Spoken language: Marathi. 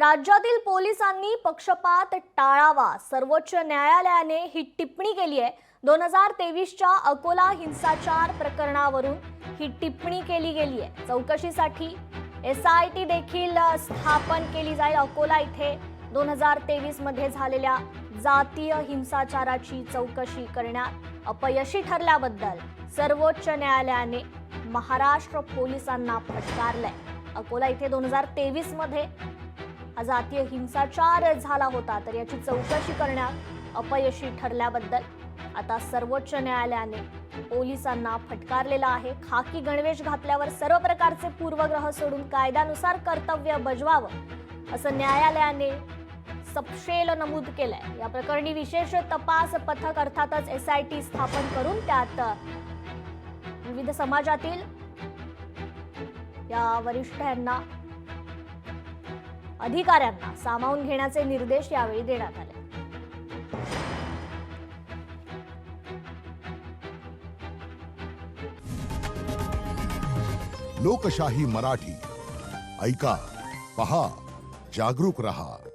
राज्यातील पोलिसांनी पक्षपात टाळावा, सर्वोच्च न्यायालयाने ही टिप्पणी केली आहे। 2023च्या अकोला हिंसाचार प्रकरणावरून ही टिप्पणी केली गेली आहे। चौकशीसाठी SIT देखील स्थापन केली जाईल। अकोला इथे 2023 मध्ये झालेल्या जातीय हिंसाचाराची चौकशी करण्यात अपयशी ठरल्याबद्दल सर्वोच्च न्यायालयाने महाराष्ट्र पोलिसांना फटकारलंय। अकोला इथे 2023 मध्ये जातीय हिंसाचार झाला होता, तर याची चौकशी करण्यात अपयशी ठरल्याबद्दल आता सर्वोच्च न्यायालयाने पोलिसांना फटकारलेला आहे। खाकी गणवेश घातल्यावर सर्व प्रकारचे पूर्वग्रह सोडून कायद्यानुसार कर्तव्य बजावावं असं न्यायालयाने सपशेल नमूद केलंय। या प्रकरणी विशेष तपास पथक अर्थातच SIT स्थापन करून त्यात विविध समाजातील या वरिष्ठांना अधिकाऱ्यांना सामावून घेण्याचे निर्देश यावेळी देण्यात आले। लोकशाही मराठी ऐका, पहा, जागरूक रहा।